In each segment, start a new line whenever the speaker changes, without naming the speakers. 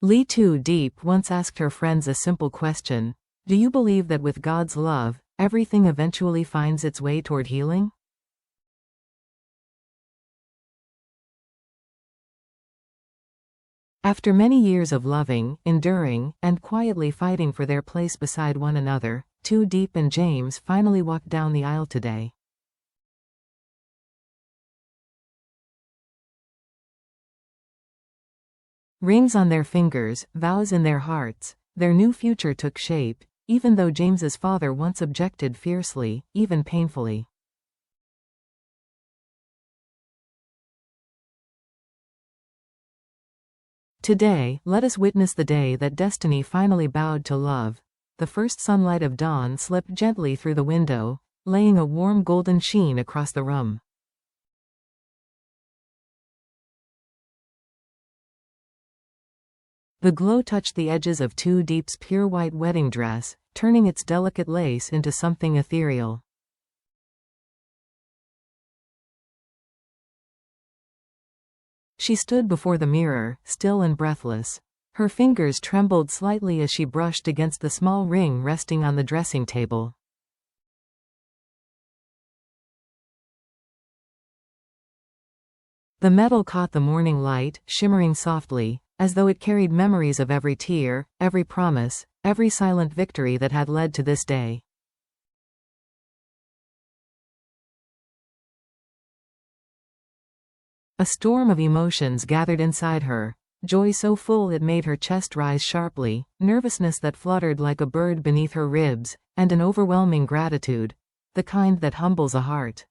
Diep once asked her friends a simple question: do you believe that with God's love, everything eventually finds its way toward healing? After many years of loving, enduring, and quietly fighting for their place beside one another, Diep and Jame finally walked down the aisle today. Rings on their fingers, vows in their hearts, their new future took shape, even though James's father once objected fiercely, even painfully. Today, let us witness the day that destiny finally bowed to love. The first sunlight of dawn slipped gently through the window, laying a warm golden sheen across the room. The glow touched the edges of Diep's pure white wedding dress, turning its delicate lace into something ethereal. She stood before the mirror, still and breathless. Her fingers trembled slightly as she brushed against the small ring resting on the dressing table. The metal caught the morning light, shimmering softly, as though it carried memories of every tear, every promise, every silent victory that had led to this day. A storm of emotions gathered inside her, joy so full it made her chest rise sharply, nervousness that fluttered like a bird beneath her ribs, and an overwhelming gratitude, the kind that humbles a heart.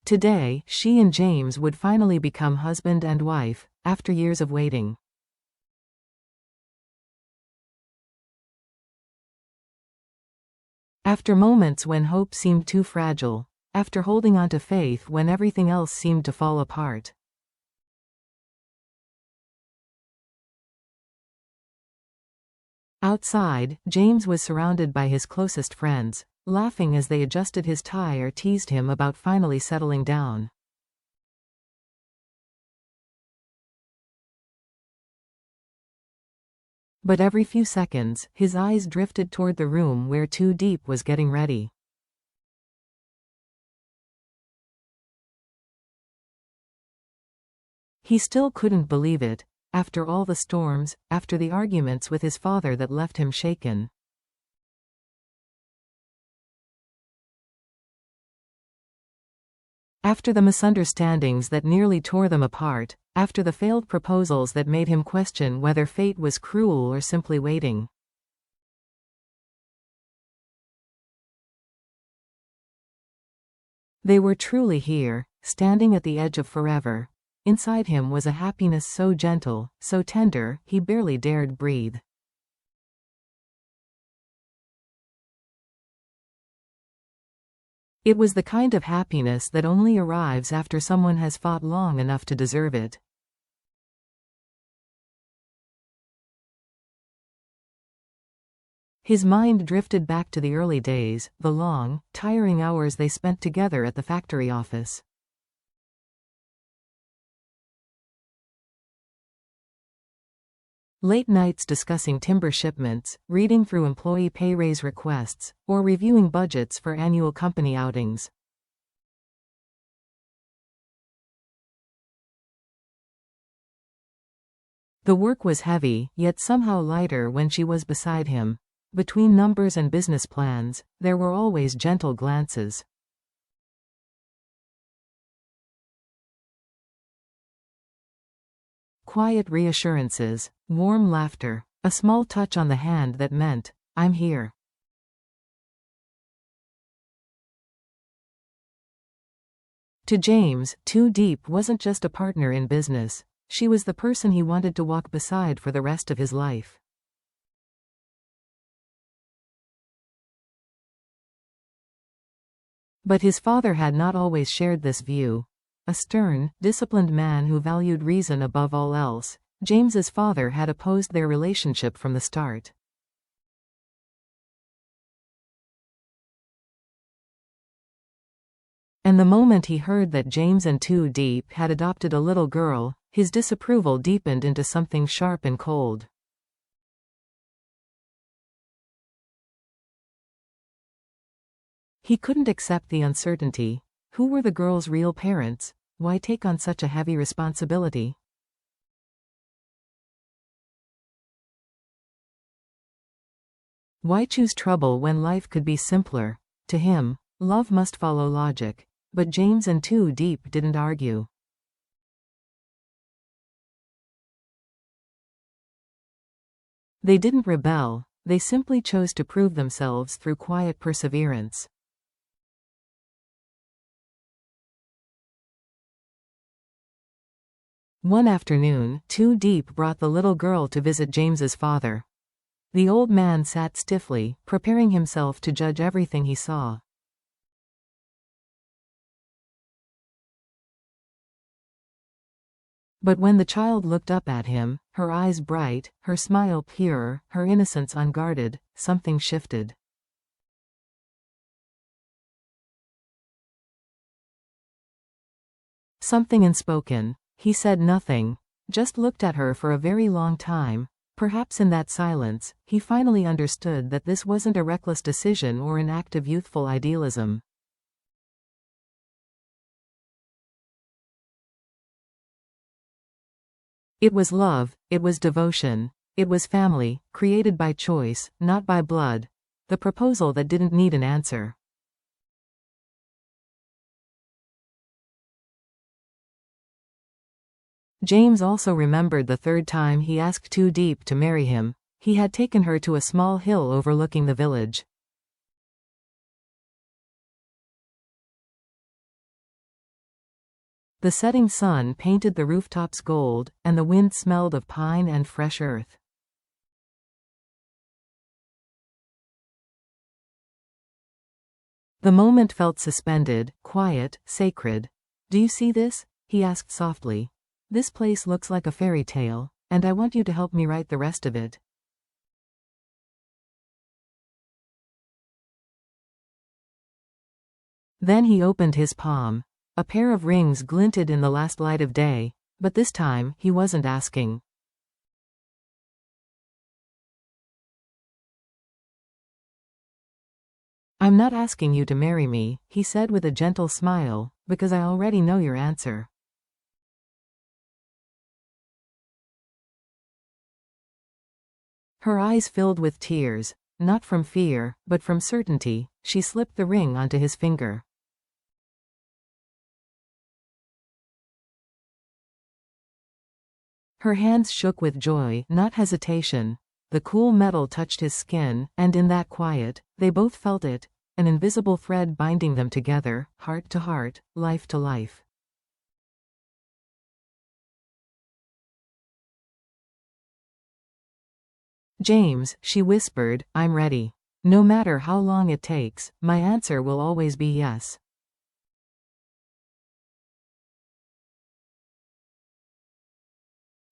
Today, she and James would finally become husband and wife, after years of waiting. After moments when hope seemed too fragile, after holding on to faith when everything else seemed to fall apart. Outside, James was surrounded by his closest friends, laughing as they adjusted his tie or teased him about finally settling down. But every few seconds, his eyes drifted toward the room where Diep was getting ready. He still couldn't believe it, after all the storms, after the arguments with his father that left him shaken. After the misunderstandings that nearly tore them apart, after the failed proposals that made him question whether fate was cruel or simply waiting. They were truly here, standing at the edge of forever. Inside him was a happiness so gentle, so tender, he barely dared breathe. It was the kind of happiness that only arrives after someone has fought long enough to deserve it. His mind drifted back to the early days, the long, tiring hours they spent together at the factory office. Late nights discussing timber shipments, reading through employee pay raise requests, or reviewing budgets for annual company outings. The work was heavy, yet somehow lighter when she was beside him. Between numbers and business plans, there were always gentle glances. Quiet reassurances, warm laughter, a small touch on the hand that meant, "I'm here." To James, Diep wasn't just a partner in business. She was the person he wanted to walk beside for the rest of his life. But his father had not always shared this view. A stern, disciplined man who valued reason above all else, James's father had opposed their relationship from the start. And the moment he heard that James and Diep had adopted a little girl, his disapproval deepened into something sharp and cold. He couldn't accept the uncertainty. Who were the girl's real parents? Why take on such a heavy responsibility? Why choose trouble when life could be simpler? To him, love must follow logic. But James and Diep didn't argue. They didn't rebel, they simply chose to prove themselves through quiet perseverance. One afternoon, Diep brought the little girl to visit James's father. The old man sat stiffly, preparing himself to judge everything he saw. But when the child looked up at him, her eyes bright, her smile pure, her innocence unguarded, something shifted. Something unspoken. He said nothing, just looked at her for a very long time. Perhaps in that silence, he finally understood that this wasn't a reckless decision or an act of youthful idealism. It was love, it was devotion, it was family, created by choice, not by blood. The proposal that didn't need an answer. James also remembered the third time he asked Diep to marry him. He had taken her to a small hill overlooking the village. The setting sun painted the rooftops gold, and the wind smelled of pine and fresh earth. The moment felt suspended, quiet, sacred. "Do you see this?" he asked softly. "This place looks like a fairy tale, and I want you to help me write the rest of it." Then he opened his palm. A pair of rings glinted in the last light of day, but this time, he wasn't asking. "I'm not asking you to marry me," he said with a gentle smile, "because I already know your answer." Her eyes filled with tears, not from fear, but from certainty. She slipped the ring onto his finger. Her hands shook with joy, not hesitation. The cool metal touched his skin, and in that quiet, they both felt it, an invisible thread binding them together, heart to heart, life to life. "James," she whispered, "I'm ready. No matter how long it takes, my answer will always be yes."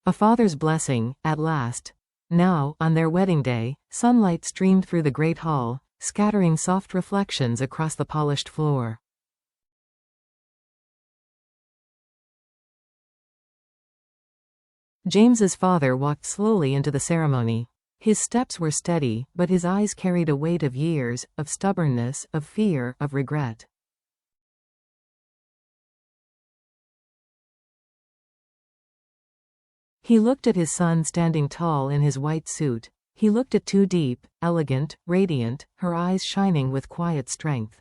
A father's blessing, at last. Now, on their wedding day, sunlight streamed through the great hall, scattering soft reflections across the polished floor. James's father walked slowly into the ceremony. His steps were steady, but his eyes carried a weight of years, of stubbornness, of fear, of regret. He looked at his son standing tall in his white suit. He looked at Diep, elegant, radiant, her eyes shining with quiet strength.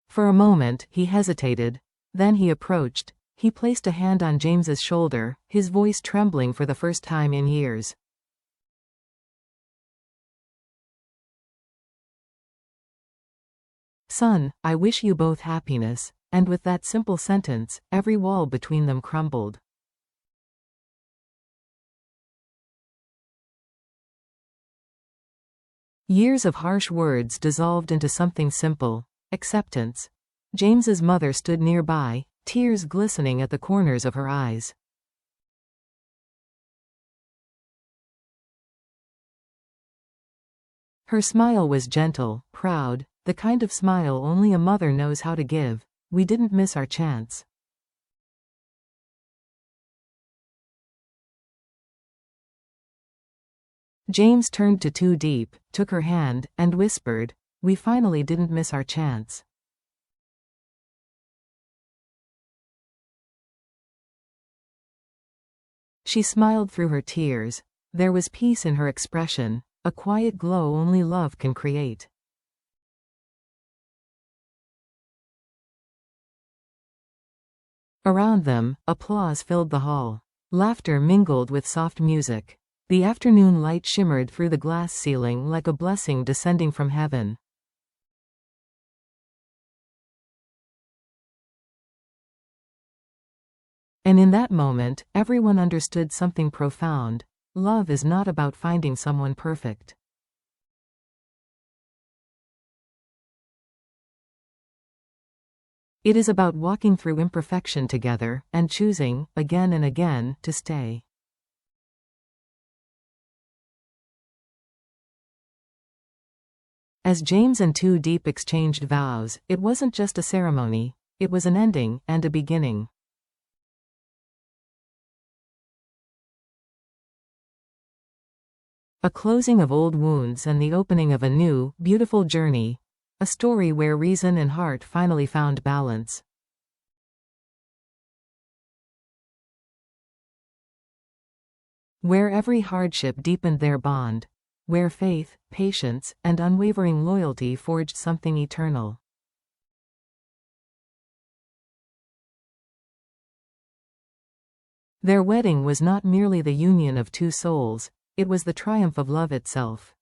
For a moment, he hesitated. Then he approached. He placed a hand on James's shoulder, his voice trembling for the first time in years. "Son, I wish you both happiness." And with that simple sentence, every wall between them crumbled. Years of harsh words dissolved into something simple: acceptance. James's mother stood nearby, tears glistening at the corners of her eyes. Her smile was gentle, proud, the kind of smile only a mother knows how to give. We didn't miss our chance. James turned to Too Deep, took her hand, and whispered, "We finally didn't miss our chance." She smiled through her tears. There was peace in her expression, a quiet glow only love can create. Around them, applause filled the hall. Laughter mingled with soft music. The afternoon light shimmered through the glass ceiling like a blessing descending from heaven. And in that moment, everyone understood something profound. Love is not about finding someone perfect. It is about walking through imperfection together, and choosing, again and again, to stay. As James and Too Deep exchanged vows, it wasn't just a ceremony, it was an ending, and a beginning. A closing of old wounds and the opening of a new, beautiful journey. A story where reason and heart finally found balance. Where every hardship deepened their bond. Where faith, patience, and unwavering loyalty forged something eternal. Their wedding was not merely the union of two souls, it was the triumph of love itself.